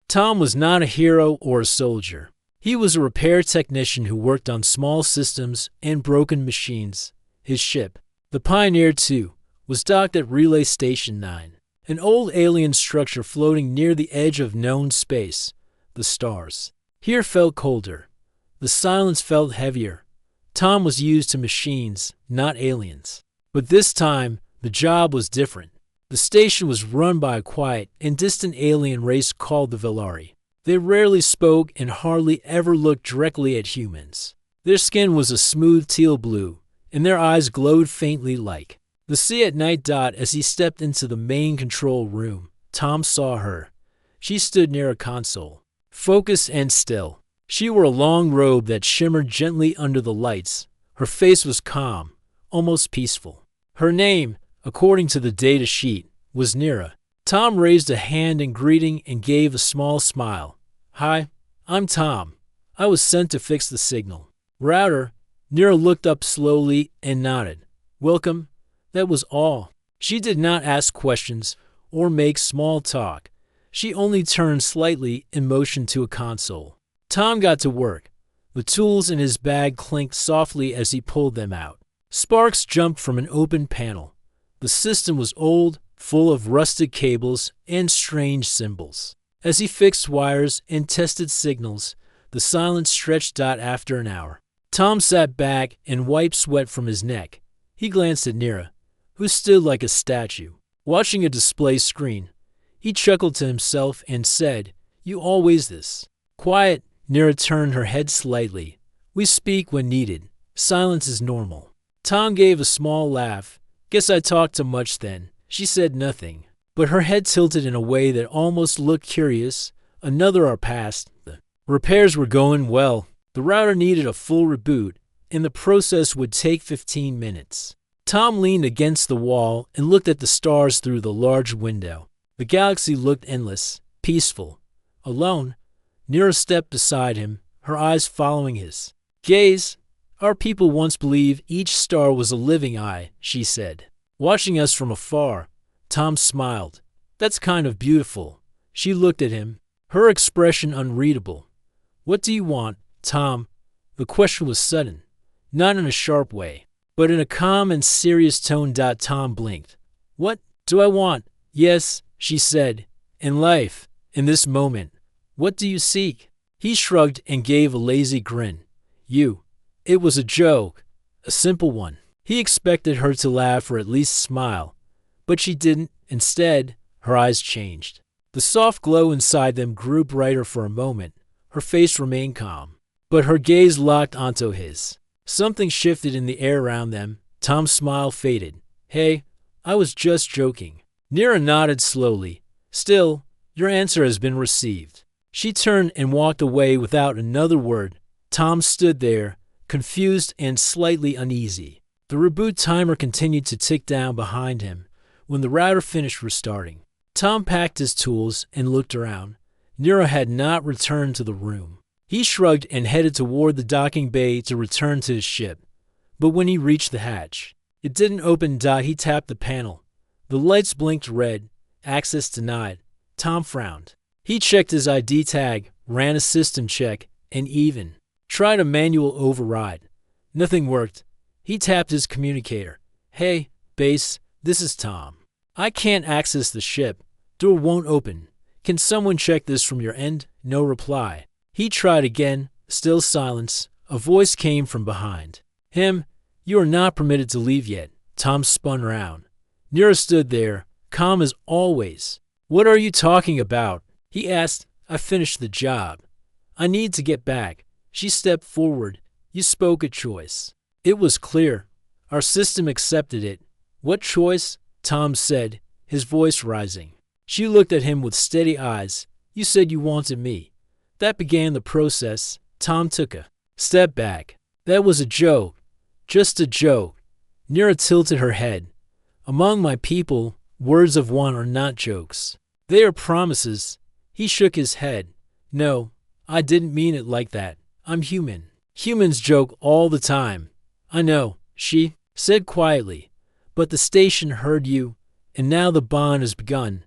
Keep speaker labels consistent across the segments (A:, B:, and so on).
A: Tom was not a hero or a soldier. He was a repair technician who worked on small systems and broken machines. His ship, the Pioneer 2, was docked at Relay Station 9, an old alien structure floating near the edge of known space, the stars. Here felt colder. The silence felt heavier. Tom was used to machines, not aliens. But this time, the job was different. The station was run by a quiet and distant alien race called the Velari. They rarely spoke and hardly ever looked directly at humans. Their skin was a smooth teal blue, and their eyes glowed faintly like the sea at night. As he stepped into the main control room, Tom saw her. She stood near a console, focused and still. She wore a long robe that shimmered gently under the lights. Her face was calm, almost peaceful. Her name, according to the data sheet, was Nira. Tom raised a hand in greeting and gave a small smile. "Hi, I'm Tom. I was sent to fix the signal." "Router." Nira looked up slowly and nodded. "Welcome." That was all. She did not ask questions or make small talk. She only turned slightly and motioned to a console. Tom got to work. The tools in his bag clinked softly as he pulled them out. Sparks jumped from an open panel. The system was old, full of rusted cables and strange symbols. As he fixed wires and tested signals, the silence stretched out after an hour. Tom sat back and wiped sweat from his neck. He glanced at Nira, who stood like a statue, watching a display screen. He chuckled to himself and said, "You always this." "Quiet." Nira turned her head slightly. "We speak when needed. Silence is normal." Tom gave a small laugh. "Guess I talked too much then." She said nothing, but her head tilted in a way that almost looked curious. Another hour passed. The repairs were going well. The router needed a full reboot, and the process would take 15 minutes. Tom leaned against the wall and looked at the stars through the large window. The galaxy looked endless, peaceful. Alone, Nira stepped beside him, her eyes following his gaze. "Our people once believed each star was a living eye," she said. "Watching us from afar." Tom smiled. "That's kind of beautiful." She looked at him, her expression unreadable. "What do you want, Tom?" The question was sudden, not in a sharp way, but in a calm and serious tone. Tom blinked. "What do I want?" "Yes," she said. "In life, in this moment. What do you seek?" He shrugged and gave a lazy grin. "You." It was a joke, a simple one. He expected her to laugh or at least smile, but she didn't. Instead, her eyes changed. The soft glow inside them grew brighter for a moment. Her face remained calm, but her gaze locked onto his. Something shifted in the air around them. Tom's smile faded. "Hey, I was just joking." Nira nodded slowly. "Still, your answer has been received." She turned and walked away without another word. Tom stood there, confused and slightly uneasy. The reboot timer continued to tick down behind him. When the router finished restarting, Tom packed his tools and looked around. Nira had not returned to the room. He shrugged and headed toward the docking bay to return to his ship. But when he reached the hatch, it didn't open. He tapped the panel. The lights blinked red. "Access denied." Tom frowned. He checked his ID tag, ran a system check, and even tried a manual override. Nothing worked. He tapped his communicator. "Hey, base, this is Tom. I can't access the ship. Door won't open. Can someone check this from your end?" No reply. He tried again. Still silence. A voice came from behind him. "You are not permitted to leave yet." Tom spun around. Nira stood there, calm as always. "What are you talking about?" he asked. "I finished the job. I need to get back." She stepped forward. "You spoke a choice. It was clear. Our system accepted it." "What choice?" Tom said, his voice rising. She looked at him with steady eyes. "You said you wanted me." That began the process. Tom took a step back. "That was a joke. Just a joke." Nira tilted her head. "Among my people, words of one are not jokes. They are promises." He shook his head. "No, I didn't mean it like that. I'm human. Humans joke all the time." "I know," she said quietly. "But the station heard you, and now the bond has begun."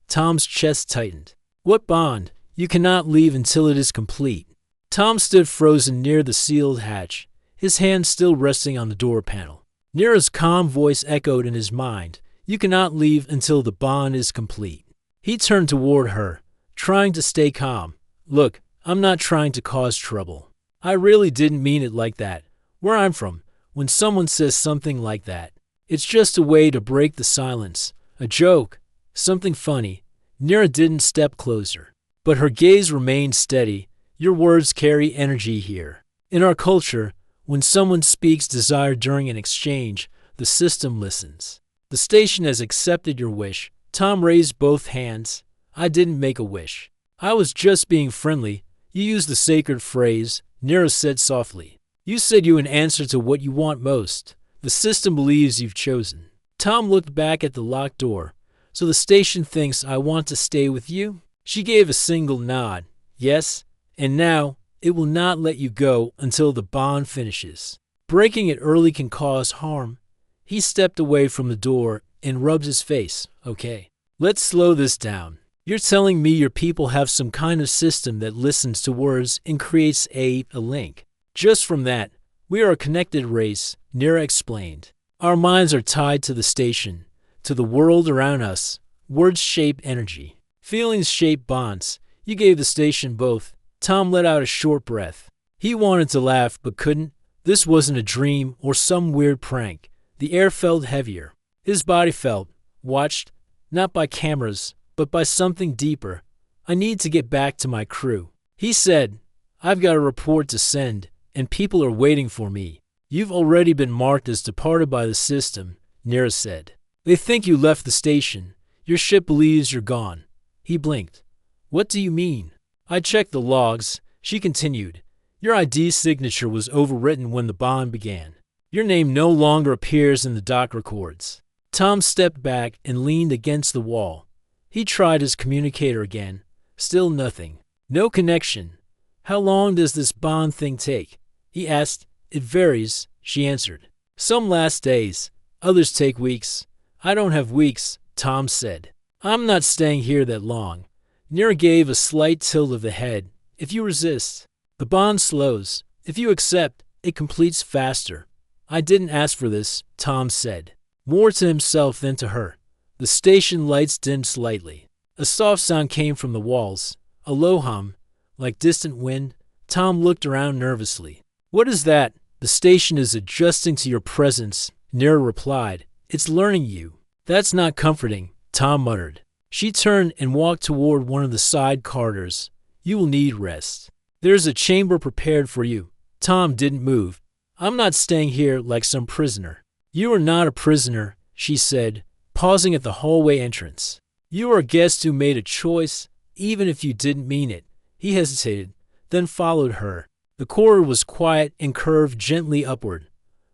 A: Tom's chest tightened. "What bond?" You cannot leave until it is complete. Tom stood frozen near the sealed hatch, his hand still resting on the door panel. Nira's calm voice echoed in his mind. You cannot leave until the bond is complete. He turned toward her, trying to stay calm. Look, I'm not trying to cause trouble. I really didn't mean it like that. Where I'm from, when someone says something like that, it's just a way to break the silence, a joke, something funny. Nira didn't step closer, but her gaze remained steady. Your words carry energy here. In our culture, when someone speaks desire during an exchange, the system listens. The station has accepted your wish. Tom raised both hands. I didn't make a wish. I was just being friendly. You used the sacred phrase, Nira said softly. You said you in answer to what you want most. The system believes you've chosen. Tom looked back at the locked door. So the station thinks I want to stay with you? She gave a single nod. Yes, and now it will not let you go until the bond finishes. Breaking it early can cause harm. He stepped away from the door and rubbed his face. Okay, let's slow this down. You're telling me your people have some kind of system that listens to words and creates a link. Just from that, we are a connected race, Nira explained. Our minds are tied to the station, to the world around us. Words shape energy. Feelings shape bonds. You gave the station both. Tom let out a short breath. He wanted to laugh but couldn't. This wasn't a dream or some weird prank. The air felt heavier. His body felt watched, not by cameras, but by something deeper. I need to get back to my crew. He said, I've got a report to send, and people are waiting for me. You've already been marked as departed by the system, Nira said. They think you left the station. Your ship believes you're gone. He blinked. What do you mean? I checked the logs, she continued. Your ID signature was overwritten when the bond began. Your name no longer appears in the dock records. Tom stepped back and leaned against the wall. He tried his communicator again. Still nothing. No connection. How long does this bond thing take? He asked. It varies, she answered. Some last days. Others take weeks. I don't have weeks, Tom said. I'm not staying here that long. Nira gave a slight tilt of the head. If you resist, the bond slows. If you accept, it completes faster. I didn't ask for this, Tom said, more to himself than to her. The station lights dimmed slightly. A soft sound came from the walls, a low hum, like distant wind. Tom looked around nervously. What is that? The station is adjusting to your presence, Nira replied. It's learning you. That's not comforting, Tom muttered. She turned and walked toward one of the side corridors. You will need rest. There's a chamber prepared for you. Tom didn't move. I'm not staying here like some prisoner. You are not a prisoner, she said, pausing at the hallway entrance. You are a guest who made a choice, even if you didn't mean it. He hesitated, then followed her. The corridor was quiet and curved gently upward.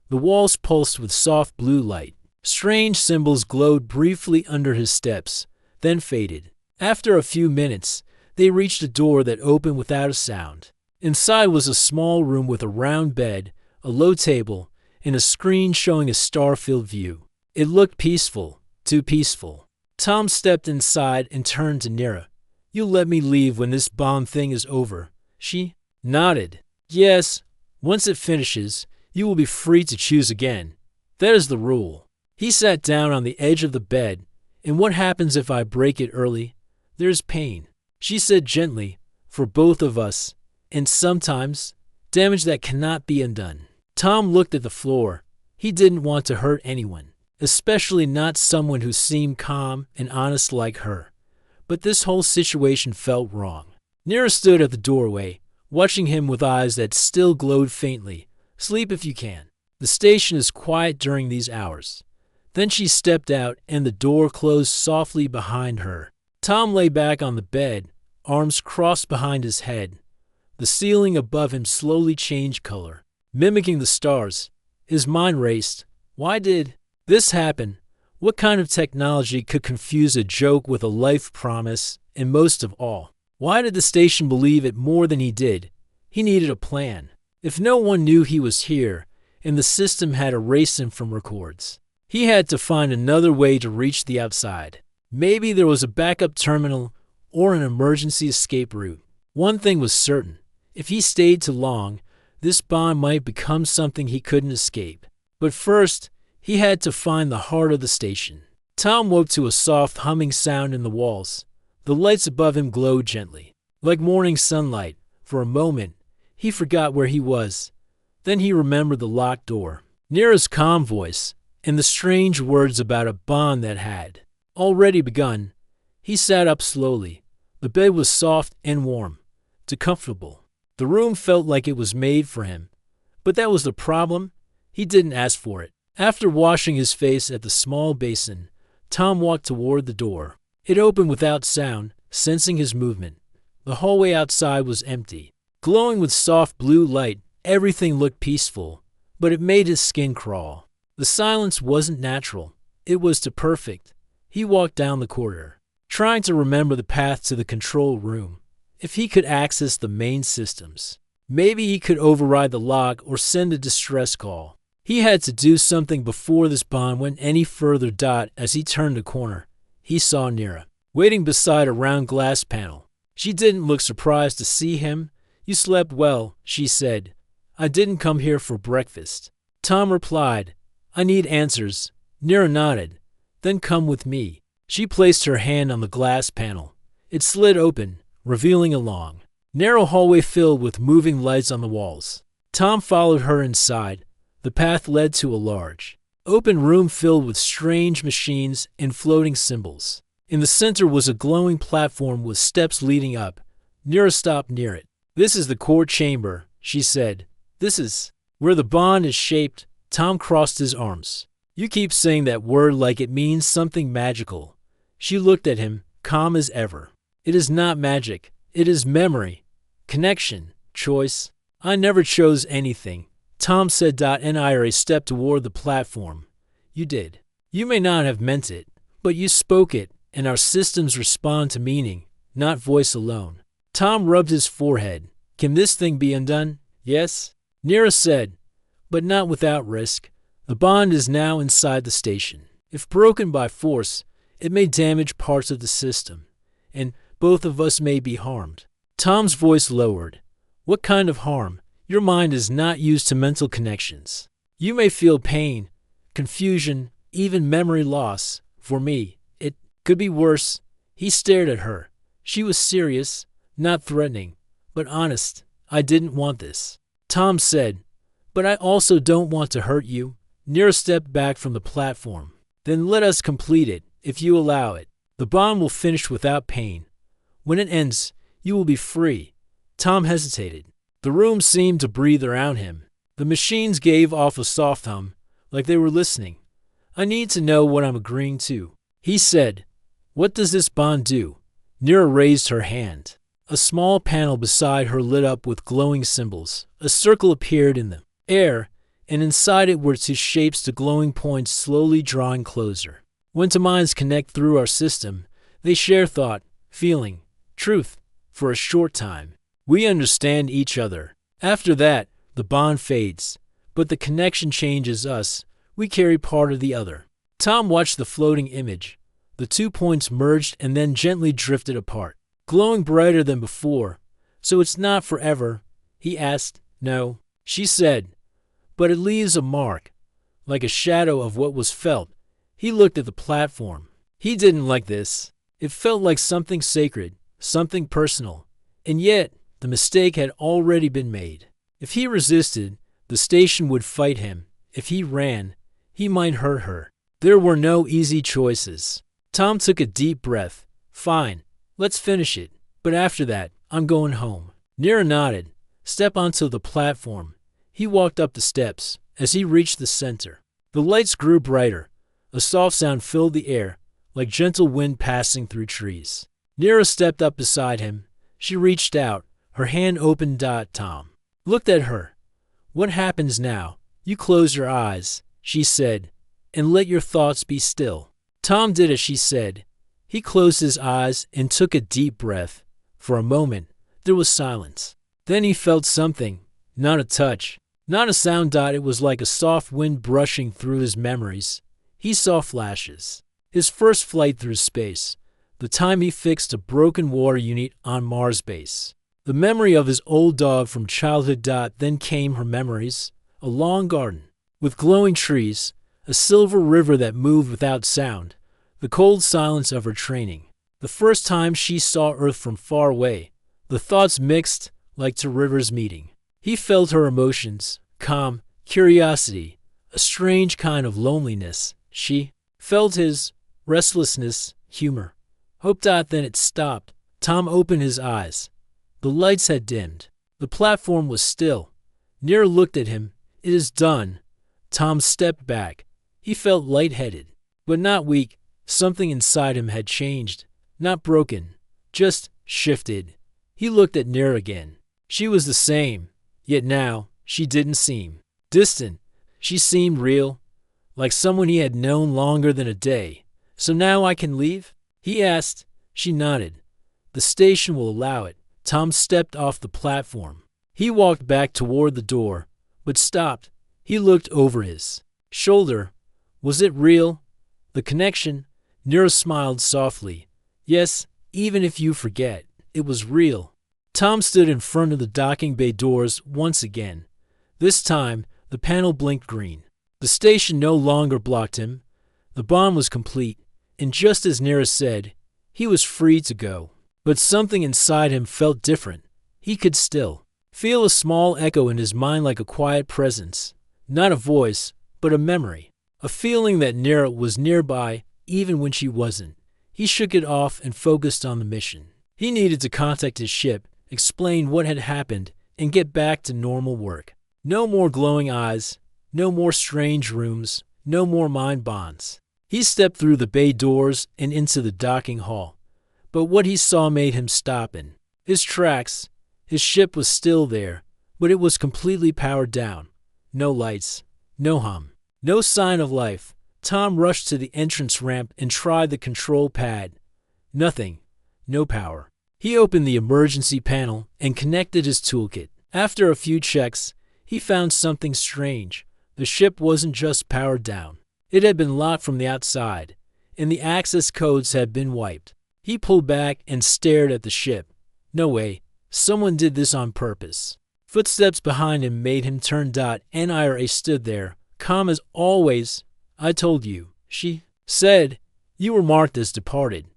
A: The walls pulsed with soft blue light. Strange symbols glowed briefly under his steps, then faded. After a few minutes, they reached a door that opened without a sound. Inside was a small room with a round bed, a low table, and a screen showing a star-filled view. It looked peaceful, too peaceful. Tom stepped inside and turned to Nira. You'll let me leave when this bond thing is over. She nodded. Yes, once it finishes, you will be free to choose again. That is the rule. He sat down on the edge of the bed. And what happens if I break it early? There's pain, she said gently, for both of us, and sometimes damage that cannot be undone. Tom looked at the floor. He didn't want to hurt anyone, especially not someone who seemed calm and honest like her. But this whole situation felt wrong. Nira stood at the doorway, watching him with eyes that still glowed faintly. Sleep if you can. The station is quiet during these hours. Then she stepped out and the door closed softly behind her. Tom lay back on the bed, arms crossed behind his head. The ceiling above him slowly changed color, mimicking the stars. His mind raced. Why did this happen? What kind of technology could confuse a joke with a life promise? And most of all, why did the station believe it more than he did? He needed a plan. If no one knew he was here, and the system had erased him from records, he had to find another way to reach the outside. Maybe there was a backup terminal or an emergency escape route. One thing was certain. If he stayed too long, this bond might become something he couldn't escape. But first, he had to find the heart of the station. Tom woke to a soft humming sound in the walls. The lights above him glowed gently, like morning sunlight. For a moment, he forgot where he was. Then he remembered the locked door, Nira's calm voice, and the strange words about a bond that had already begun. He sat up slowly. The bed was soft and warm, too comfortable. The room felt like it was made for him. But that was the problem. He didn't ask for it. After washing his face at the small basin, Tom walked toward the door. It opened without sound, sensing his movement. The hallway outside was empty. Glowing with soft blue light, everything looked peaceful, but it made his skin crawl. The silence wasn't natural. It was too perfect. He walked down the corridor, trying to remember the path to the control room. If he could access the main systems, maybe he could override the lock or send a distress call. He had to do something before this bond went any further. As he turned the corner, he saw Nira, waiting beside a round glass panel. She didn't look surprised to see him. "You slept well," she said. "I didn't come here for breakfast." Tom replied, "I need answers." Nira nodded. "Then come with me." She placed her hand on the glass panel. It slid open, revealing a long, narrow hallway filled with moving lights on the walls. Tom followed her inside. The path led to a large, open room filled with strange machines and floating symbols. In the center was a glowing platform with steps leading up. Nira stopped near it. "This is the core chamber," she said. "This is where the bond is shaped." Tom crossed his arms. "You keep saying that word like it means something magical." She looked at him, calm as ever. "It is not magic. It is memory, connection, choice." "I never chose anything," Tom said. Nira stepped toward the platform. "You did. You may not have meant it, but you spoke it, and our systems respond to meaning, not voice alone." Tom rubbed his forehead. "Can this thing be undone?" "Yes," Nira said, "but not without risk. The bond is now inside the station. If broken by force, it may damage parts of the system, and both of us may be harmed." Tom's voice lowered. "What kind of harm? Your mind is not used to mental connections. You may feel pain, confusion, even memory loss. For me, it could be worse." He stared at her. She was serious, not threatening, but honest. "I didn't want this," Tom said, "but I also don't want to hurt you." Nira stepped back from the platform. "Then let us complete it, if you allow it. The bond will finish without pain. When it ends, you will be free." Tom hesitated. The room seemed to breathe around him. The machines gave off a soft hum, like they were listening. "I need to know what I'm agreeing to," he said. "What does this bond do?" Nira raised her hand. A small panel beside her lit up with glowing symbols. A circle appeared in the air, and inside it were two shapes, the glowing points slowly drawing closer. "When two minds connect through our system, they share thought, feeling, truth. For a short time, we understand each other. After that, the bond fades, but the connection changes us. We carry part of the other." Tom watched the floating image. The 2 points merged and then gently drifted apart, glowing brighter than before. "So it's not forever?" he asked. "No," she said, "but it leaves a mark, like a shadow of what was felt." He looked at the platform. He didn't like this. It felt like something sacred, something personal. And yet, the mistake had already been made. If he resisted, the station would fight him. If he ran, he might hurt her. There were no easy choices. Tom took a deep breath. "Fine, let's finish it. But after that, I'm going home." Nira nodded. "Step onto the platform." He walked up the steps. As he reached the center, the lights grew brighter. A soft sound filled the air, like gentle wind passing through trees. Nira stepped up beside him. She reached out, her hand open. Tom looked at her. "What happens now? You close your eyes," she said, "and let your thoughts be still." Tom did as she said. He closed his eyes and took a deep breath. For a moment, there was silence. Then he felt something, not a touch, not a sound. It was like a soft wind brushing through his memories. He saw flashes. His first flight through space, the time he fixed a broken water unit on Mars base. The memory of his old dog from childhood. Then came her memories, a long garden, with glowing trees, a silver river that moved without sound, the cold silence of her training. The first time she saw Earth from far away, the thoughts mixed like two rivers meeting. He felt her emotions, calm, curiosity, a strange kind of loneliness. She felt his restlessness, humor, hope. Then it stopped. Tom opened his eyes. The lights had dimmed. The platform was still. Nira looked at him. It is done. Tom stepped back. He felt lightheaded, but not weak. Something inside him had changed. Not broken, just shifted. He looked at Nira again. She was the same, yet now she didn't seem distant. She seemed real, like someone he had known longer than a day. So now I can leave? He asked. She nodded. The station will allow it. Tom stepped off the platform. He walked back toward the door, but stopped. He looked over his shoulder. Was it real? The connection? Nira smiled softly. Yes, even if you forget, it was real. Tom stood in front of the docking bay doors once again. This time, the panel blinked green. The station no longer blocked him. The bond was complete, and just as Nira said, he was free to go. But something inside him felt different. He could still feel a small echo in his mind, like a quiet presence. Not a voice, but a memory. A feeling that Nira was nearby, even when she wasn't. He shook it off and focused on the mission. He needed to contact his ship, explain what had happened, and get back to normal work. No more glowing eyes, no more strange rooms, no more mind bonds. He stepped through the bay doors and into the docking hall. But what he saw made him stop in his tracks. His ship was still there, but it was completely powered down. No lights, no hum, no sign of life. Tom rushed to the entrance ramp and tried the control pad. Nothing. No power. He opened the emergency panel and connected his toolkit. After a few checks, he found something strange. The ship wasn't just powered down. It had been locked from the outside, and the access codes had been wiped. He pulled back and stared at the ship. No way. Someone did this on purpose. Footsteps behind him made him turn. Nira stood there, calm as always. I told you, she said. You were marked as departed.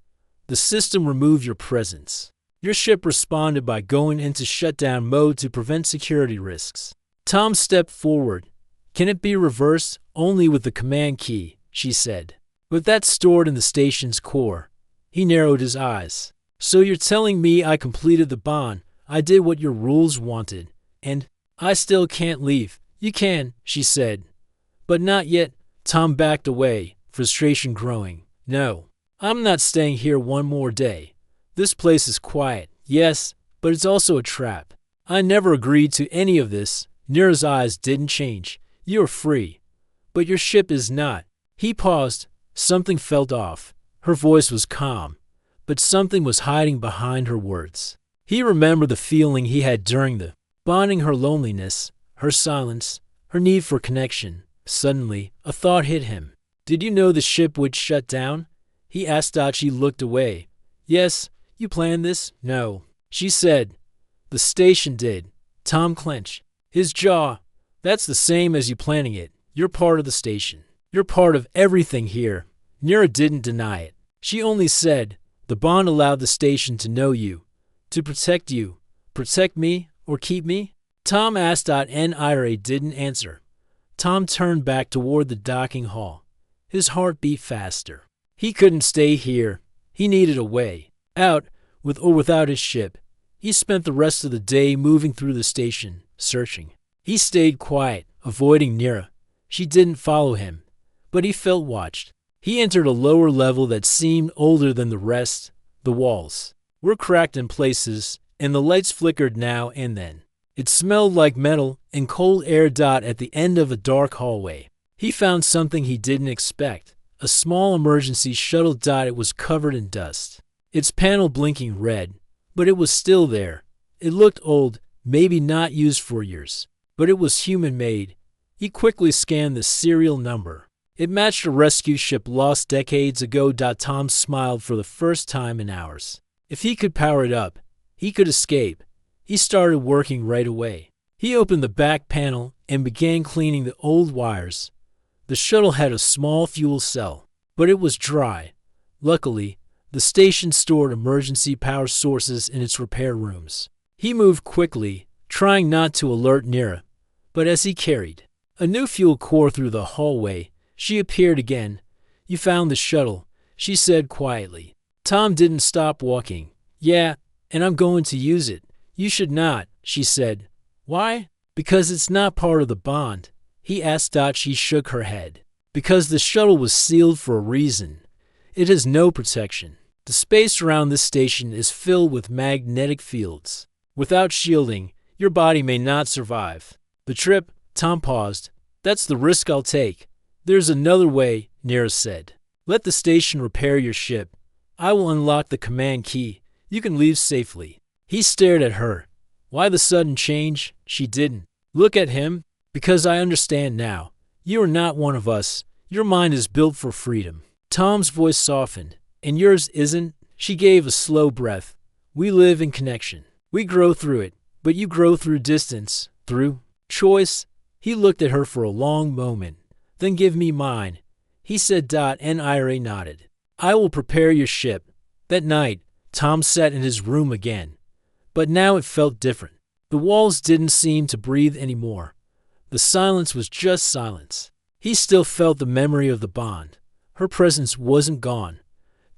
A: The system removed your presence. Your ship responded by going into shutdown mode to prevent security risks. Tom stepped forward. Can it be reversed? Only with the command key, she said. But that's stored in the station's core. He narrowed his eyes. So you're telling me I completed the bond, I did what your rules wanted, and I still can't leave? You can, she said. But not yet. Tom backed away, frustration growing. No, I'm not staying here one more day. This place is quiet, yes, but it's also a trap. I never agreed to any of this. Nira's eyes didn't change. You're free, but your ship is not. He paused. Something felt off. Her voice was calm, but something was hiding behind her words. He remembered the feeling he had during the bonding, her loneliness, her silence, her need for connection. Suddenly, a thought hit him. Did you know the ship would shut down? He asked. She looked away. Yes, you planned this? No, she said. The station did. Tom clenched his jaw. That's the same as you planning it. You're part of the station. You're part of everything here. Nira didn't deny it. She only said, the bond allowed the station to know you, to protect you. Protect me or keep me? Tom asked. Nira didn't answer. Tom turned back toward the docking hall. His heart beat faster. He couldn't stay here. He needed a way out, with or without his ship. He spent the rest of the day moving through the station, searching. He stayed quiet, avoiding Nira. She didn't follow him, but he felt watched. He entered a lower level that seemed older than the rest. The walls were cracked in places, and the lights flickered now and then. It smelled like metal and cold air. At the end of a dark hallway, he found something he didn't expect. A small emergency shuttle. It was covered in dust, its panel blinking red, but it was still there. It looked old, maybe not used for years, but it was human-made. He quickly scanned the serial number. It matched a rescue ship lost decades ago. Tom smiled for the first time in hours. If he could power it up, he could escape. He started working right away. He opened the back panel and began cleaning the old wires. The shuttle had a small fuel cell, but it was dry. Luckily, the station stored emergency power sources in its repair rooms. He moved quickly, trying not to alert Nira, but as he carried a new fuel core through the hallway, she appeared again. "You found the shuttle," she said quietly. Tom didn't stop walking. "Yeah, and I'm going to use it." "You should not," she said. "Why?" "Because it's not part of the bond." He asked. She shook her head. "Because the shuttle was sealed for a reason. It has no protection. The space around this station is filled with magnetic fields. Without shielding, your body may not survive." "The trip," Tom paused. "That's the risk I'll take." "There's another way," Nira said. "Let the station repair your ship. I will unlock the command key. You can leave safely." He stared at her. Why the sudden change? She didn't look at him. "Because I understand now. You are not one of us. Your mind is built for freedom." Tom's voice softened. "And yours isn't?" She gave a slow breath. "We live in connection. We grow through it, but you grow through distance, through choice." He looked at her for a long moment. "Then give me mine," he said. And Ira nodded. "I will prepare your ship." That night, Tom sat in his room again. But now it felt different. The walls didn't seem to breathe anymore. The silence was just silence. He still felt the memory of the bond. Her presence wasn't gone.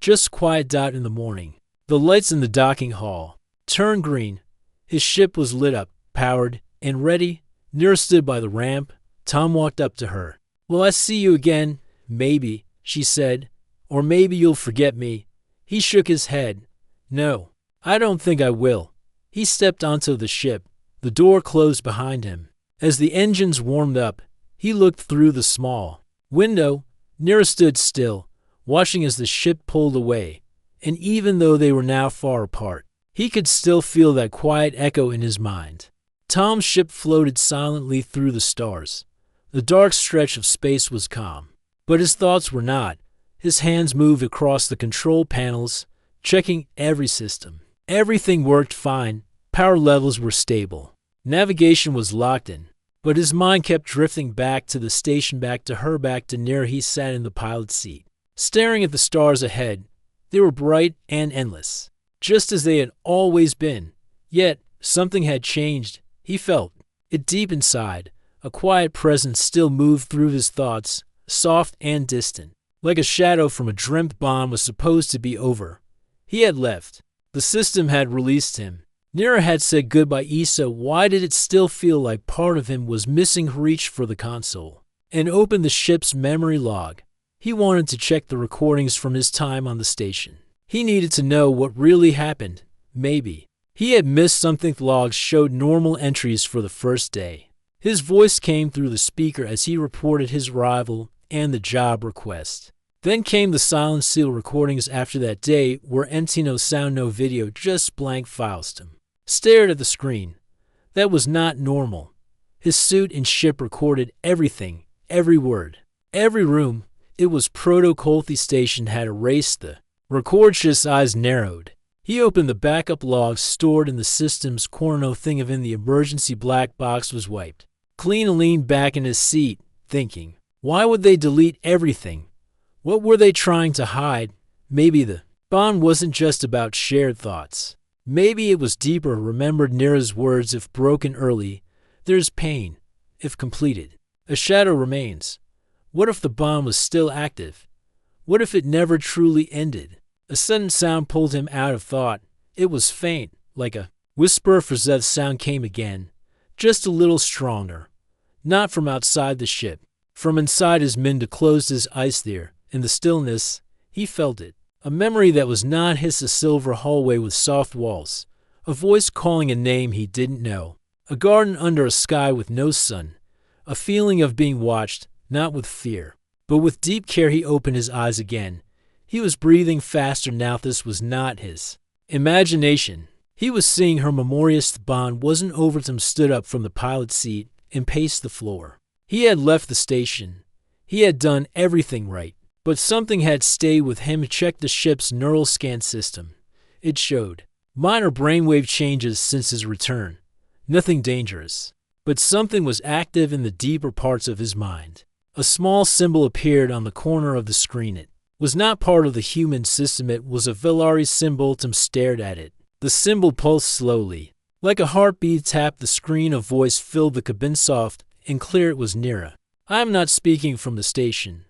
A: Just quiet. In the morning, the lights in the docking hall turned green. His ship was lit up, powered, and ready. Nira stood by the ramp. Tom walked up to her. "Will I see you again?" "Maybe," she said. "Or maybe you'll forget me." He shook his head. "No, I don't think I will." He stepped onto the ship. The door closed behind him. As the engines warmed up, he looked through the small window. Nira stood still, watching as the ship pulled away. And even though they were now far apart, he could still feel that quiet echo in his mind. Tom's ship floated silently through the stars. The dark stretch of space was calm. But his thoughts were not. His hands moved across the control panels, checking every system. Everything worked fine. Power levels were stable. Navigation was locked in. But his mind kept drifting back to the station, back to her, back to Nira. He sat in the pilot's seat, staring at the stars ahead. They were bright and endless, just as they had always been. Yet, something had changed. He felt it deep inside. A quiet presence still moved through his thoughts, soft and distant, like a shadow from a dreamt bond was supposed to be over. He had left. The system had released him. Nira had said goodbye. Issa, why did it still feel like part of him was missing? He reached for the console and opened the ship's memory log. He wanted to check the recordings from his time on the station. He needed to know what really happened. Maybe he had missed something. The logs showed normal entries for the first day. His voice came through the speaker as he reported his arrival and the job request. Then came the silent seal recordings. After that day were empty, no sound, no video, just blank files. Tom stared at the screen. That was not normal. His suit and ship recorded everything, every word, every room. It was protocol. The station had erased the records. His eyes narrowed. He opened the backup logs stored in the system's corner. No thing of in the emergency black box was wiped clean. And leaned back in his seat, thinking, why would they delete everything? What were they trying to hide? Maybe the bond wasn't just about shared thoughts. Maybe it was deeper. Remembered Nira's words, if broken early, there's pain. If completed, a shadow remains. What if the bond was still active? What if it never truly ended? A sudden sound pulled him out of thought. It was faint, like a whisper. Frazeth's sound came again, just a little stronger. Not from outside the ship, from inside his mind. Closed his eyes. There, in the stillness, he felt it. A memory that was not his. A silver hallway with soft walls. A voice calling a name he didn't know. A garden under a sky with no sun. A feeling of being watched, not with fear, but with deep care. He opened his eyes again. He was breathing faster now. This was not his imagination. He was seeing her. Memorious. The bond wasn't over. Tom stood up from the pilot's seat and paced the floor. He had left the station. He had done everything right, but something had stayed with him. Checked the ship's neural scan system. It showed minor brainwave changes since his return. Nothing dangerous, but something was active in the deeper parts of his mind. A small symbol appeared on the corner of the screen. It was not part of the human system. It was a Velari symbol. Tom stared at it. The symbol pulsed slowly. Like a heartbeat tapped the screen, a voice filled the cabin, soft and clear. It was Nira. I am not speaking from the station.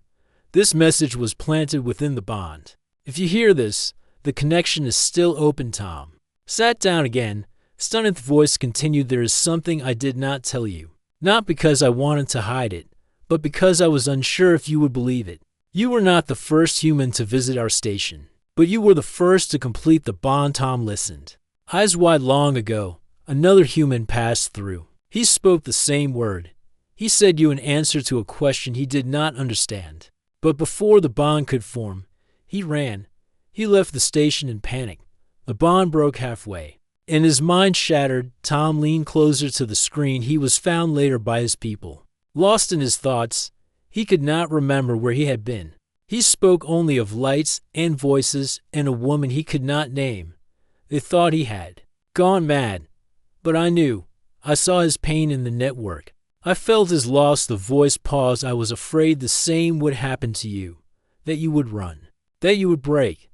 A: This message was planted within the bond. If you hear this, the connection is still open. Tom sat down again. Stunned, the voice continued, there is something I did not tell you. Not because I wanted to hide it, but because I was unsure if you would believe it. You were not the first human to visit our station, but you were the first to complete the bond. Tom listened, eyes wide. Long ago, another human passed through. He spoke the same word. He said you in answer to a question he did not understand. But before the bond could form, he ran. He left the station in panic. The bond broke halfway. And his mind shattered. Tom leaned closer to the screen. He was found later by his people. Lost in his thoughts, he could not remember where he had been. He spoke only of lights and voices and a woman he could not name. They thought he had gone mad. But I knew. I saw his pain in the network. I felt his loss. The voice paused. I was afraid the same would happen to you. That you would run. That you would break.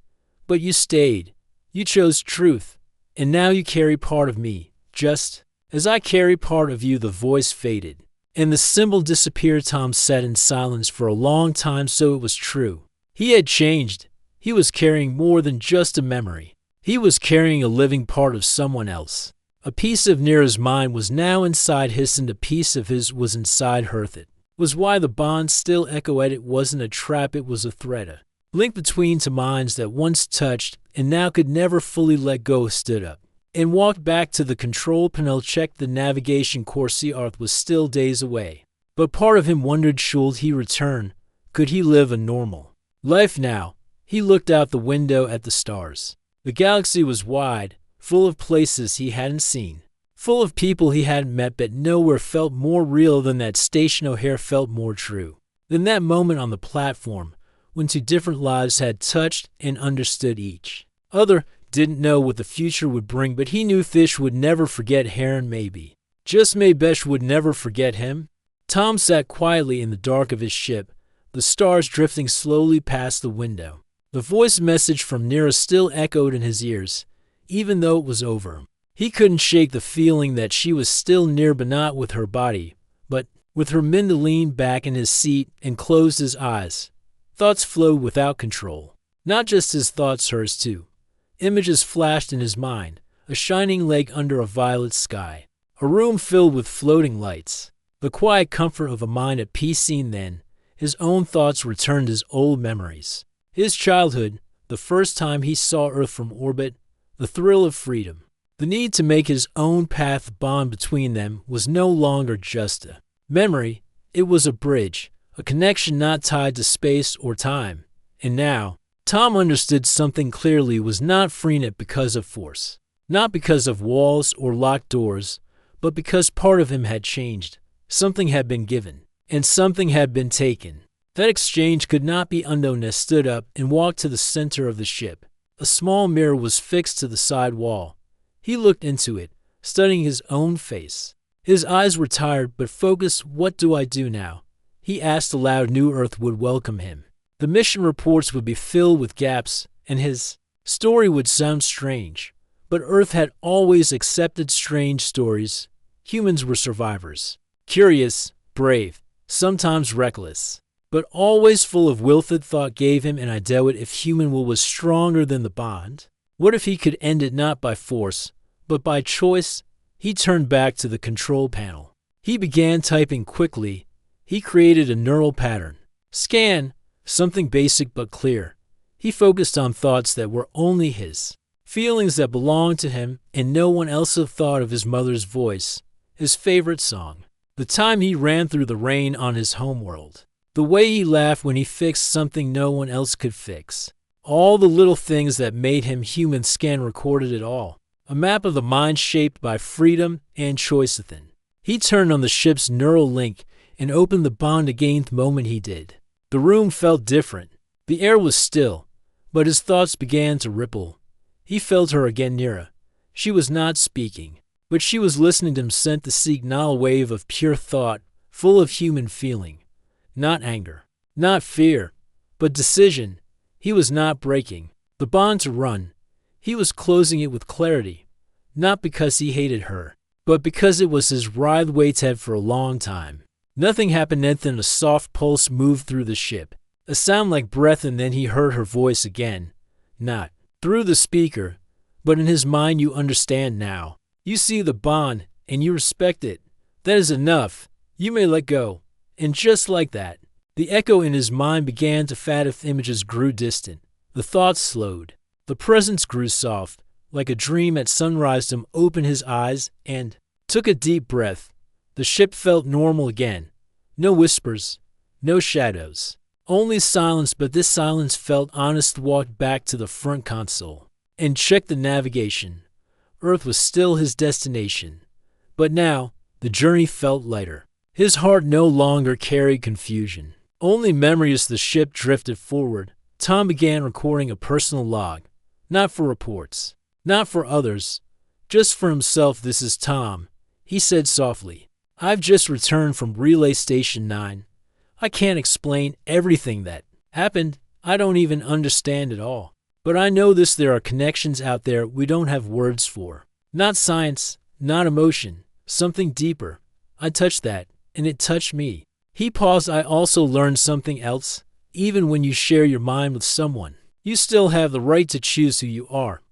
A: But you stayed. You chose truth. And now you carry part of me, just as I carry part of you. The voice faded, and the symbol disappeared. Tom sat in silence for a long time. So it was true. He had changed. He was carrying more than just a memory. He was carrying a living part of someone else. A piece of Nira's mind was now inside his, and a piece of his was inside her. That was why the bond still echoed. It wasn't a trap, it was a thread. A link between two minds that once touched and now could never fully let go. Stood up and walked back to the control panel, checked the navigation course. The Earth was still days away. But part of him wondered, should he return? Could he live a normal life now? He looked out the window at the stars. The galaxy was wide, full of places he hadn't seen, full of people he hadn't met, but nowhere felt more real than that station. O'Hare felt more true than that moment on the platform, when two different lives had touched and understood each other. Didn't know what the future would bring, but he knew Fish would never forget Heron. Maybe, just Maybesh would never forget him. Tom sat quietly in the dark of his ship, the stars drifting slowly past the window. The voice message from Nira still echoed in his ears, even though it was over. He couldn't shake the feeling that she was still near, but not with her body, but with her mind. To lean back in his seat and closed his eyes. Thoughts flowed without control. Not just his thoughts, hers too. Images flashed in his mind, a shining lake under a violet sky, a room filled with floating lights, the quiet comfort of a mind at peace. Seen then, his own thoughts returned, his old memories. His childhood, the first time he saw Earth from orbit, the thrill of freedom. The need to make his own path. The bond between them was no longer just a memory, it was a bridge, a connection not tied to space or time. And now, Tom understood something clearly. Was not freeing it because of force, not because of walls or locked doors, but because part of him had changed. Something had been given, and something had been taken. That exchange could not be undone. Ness stood up and walked to the center of the ship. A small mirror was fixed to the side wall. He looked into it, studying his own face. His eyes were tired but focused. What do I do now? He asked aloud. New Earth would welcome him. The mission reports would be filled with gaps, and his story would sound strange. But Earth had always accepted strange stories. Humans were survivors. Curious, brave, sometimes reckless, but always full of will. That thought gave him an idea. What if human will was stronger than the bond? What if he could end it not by force, but by choice? He turned back to the control panel. He began typing quickly. He created a neural pattern. Scan. Something basic but clear. He focused on thoughts that were only his, feelings that belonged to him and no one else. Had thought of his mother's voice, his favorite song, the time he ran through the rain on his homeworld, the way he laughed when he fixed something no one else could fix. All the little things that made him human. Scan recorded it all. A map of the mind shaped by freedom and choice. Within. He turned on the ship's neural link and opened the bond again the moment he did. The room felt different. The air was still, but his thoughts began to ripple. He felt her again nearer. She was not speaking, but she was listening to him, sent the signal wave of pure thought, full of human feeling. Not anger, not fear, but decision. He was not breaking the bond to run. He was closing it with clarity, not because he hated her, but because it was his right way to have for a long time. Nothing happened, and then a soft pulse moved through the ship, a sound like breath, and then he heard her voice again. Not through the speaker, but in his mind. You understand now. You see the bond, and you respect it. That is enough. You may let go. And just like that, the echo in his mind began to fade. The images grew distant. The thoughts slowed. The presence grew soft, like a dream at sunrise. Tim opened his eyes and took a deep breath. The ship felt normal again. No whispers, no shadows, only silence, but this silence felt honest. Walked back to the front console and checked the navigation. Earth was still his destination, but now the journey felt lighter. His heart no longer carried confusion, only memories. The ship drifted forward. Tom began recording a personal log, not for reports, not for others, just for himself. This is Tom, he said softly. I've just returned from Relay Station 9. I can't explain everything that happened. I don't even understand it all. But I know this: there are connections out there we don't have words for. Not science, not emotion, something deeper. I touched that, and it touched me. He paused. I also learned something else. Even when you share your mind with someone, you still have the right to choose who you are,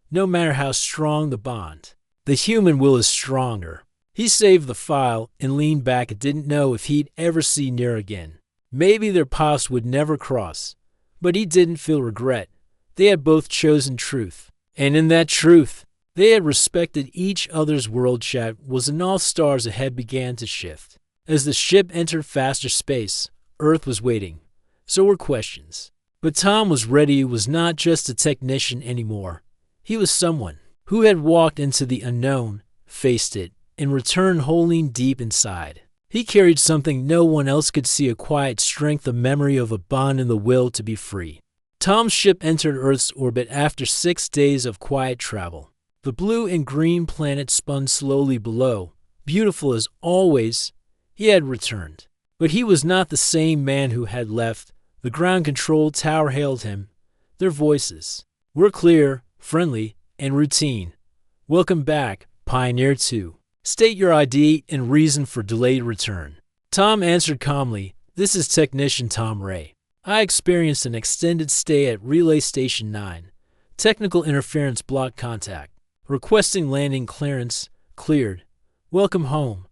A: no matter how strong the bond. The human will is stronger. He saved the file and leaned back. And didn't know if he'd ever see Nira again. Maybe their paths would never cross, but he didn't feel regret. They had both chosen truth, and in that truth, they had respected each other's world. Chat was in all stars ahead began to shift. As the ship entered faster space, Earth was waiting. So were questions. But Tom was ready. He was not just a technician anymore. He was someone who had walked into the unknown, faced it, and returned holding deep inside. He carried something no one else could see: a quiet strength, a memory of a bond, and the will to be free. Tom's ship entered Earth's orbit after 6 days of quiet travel. The blue and green planet spun slowly below. Beautiful as always, he had returned. But he was not the same man who had left. The ground control tower hailed him. Their voices were clear, friendly, and routine. Welcome back, Pioneer 2. State your ID and reason for delayed return. Tom answered calmly. This is Technician Tom Ray. I experienced an extended stay at Relay Station 9. Technical interference blocked contact. Requesting landing clearance. Cleared. Welcome home.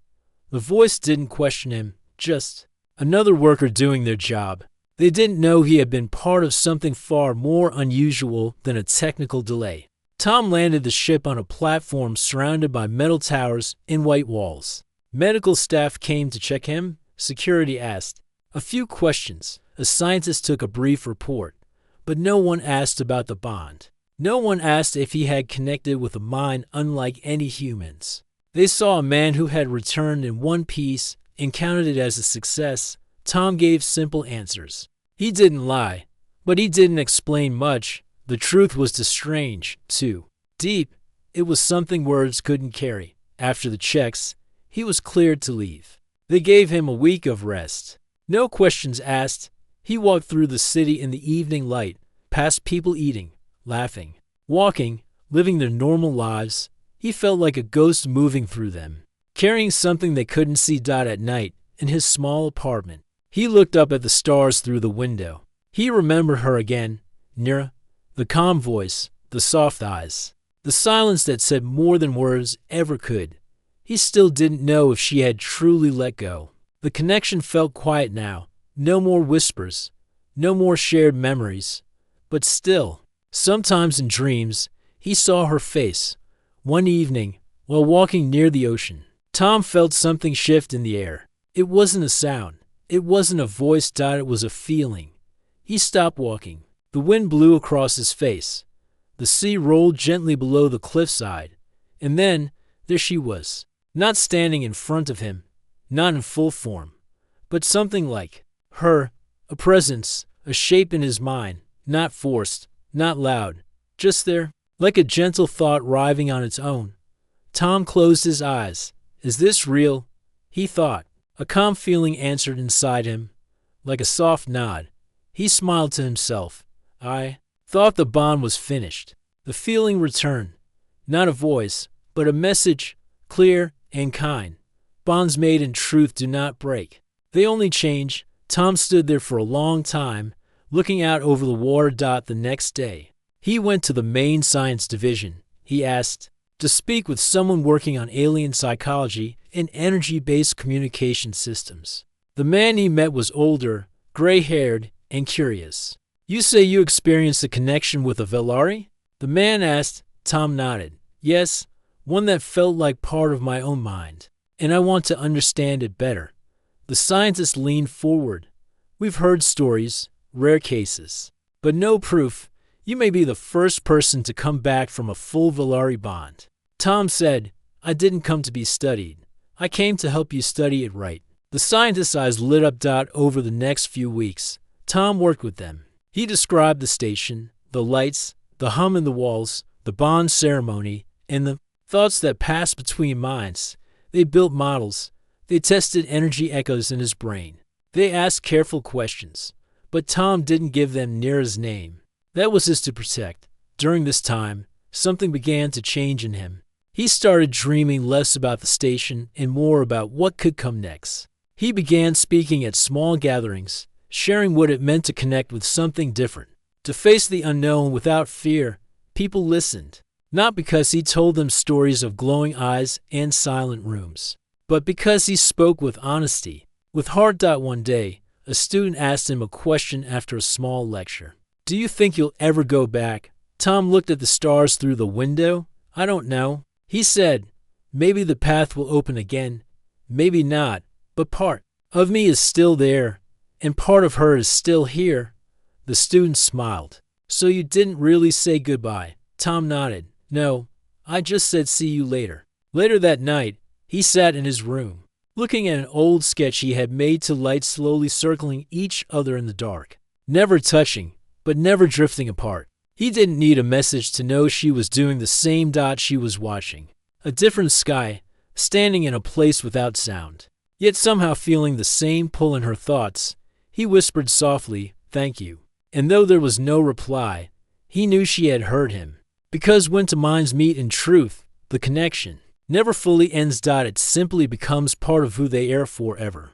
A: The voice didn't question him, just another worker doing their job. They didn't know he had been part of something far more unusual than a technical delay. Tom landed the ship on a platform surrounded by metal towers and white walls. Medical staff came to check him. Security asked a few questions. A scientist took a brief report, but no one asked about the bond. No one asked if he had connected with a mind unlike any humans. They saw a man who had returned in one piece and counted it as a success. Tom gave simple answers. He didn't lie, but he didn't explain much. The truth was too strange, too deep. It was something words couldn't carry. After the checks, he was cleared to leave. They gave him a week of rest. No questions asked. He walked through the city in the evening light, past people eating, laughing, walking, living their normal lives. He felt like a ghost moving through them, carrying something they couldn't see. At night, in his small apartment, he looked up at the stars through the window. He remembered her again, Nira, the calm voice, the soft eyes, the silence that said more than words ever could. He still didn't know if she had truly let go. The connection felt quiet now. No more whispers, no more shared memories. But still, sometimes in dreams, he saw her face. One evening, while walking near the ocean, Tom felt something shift in the air. It wasn't a sound. It wasn't a voice. It was a feeling. He stopped walking. The wind blew across his face. The sea rolled gently below the cliffside. And then, there she was, not standing in front of him, not in full form, but something like her, a presence, a shape in his mind, not forced, not loud, just there, like a gentle thought arriving on its own. Tom closed his eyes. Is this real? He thought. A calm feeling answered inside him, like a soft nod. He smiled to himself. I thought the bond was finished. The feeling returned. Not a voice, but a message, clear and kind. Bonds made in truth do not break. They only change. Tom stood there for a long time, looking out over the water. The next day, he went to the main science division. He asked to speak with someone working on alien psychology and energy-based communication systems. The man he met was older, gray-haired, and curious. You say you experienced a connection with a Velari? The man asked. Tom nodded. Yes, one that felt like part of my own mind, and I want to understand it better. The scientist leaned forward. We've heard stories, rare cases, but no proof. You may be the first person to come back from a full Velari bond. Tom said, I didn't come to be studied. I came to help you study it right. The scientist's eyes lit up. Over the next few weeks, Tom worked with them. He described the station, the lights, the hum in the walls, the bond ceremony, and the thoughts that passed between minds. They built models. They tested energy echoes in his brain. They asked careful questions, but Tom didn't give them near his name. That was his to protect. During this time, something began to change in him. He started dreaming less about the station and more about what could come next. He began speaking at small gatherings, sharing what it meant to connect with something different, to face the unknown without fear. People listened, not because he told them stories of glowing eyes and silent rooms, but because he spoke with honesty, with heart. One day, a student asked him a question after a small lecture. Do you think you'll ever go back? Tom looked at the stars through the window. I don't know. He said, maybe the path will open again, maybe not, but part of me is still there, and part of her is still here. The student smiled. So you didn't really say goodbye? Tom nodded. No, I just said see you later. Later that night, he sat in his room, looking at an old sketch he had made to lights slowly circling each other in the dark, never touching, but never drifting apart. He didn't need a message to know she was doing the same. She was watching a different sky, standing in a place without sound, yet somehow feeling the same pull in her thoughts. He whispered softly, thank you. And though there was no reply, he knew she had heard him. Because when two minds meet in truth, the connection never fully ends. It simply becomes part of who they are forever.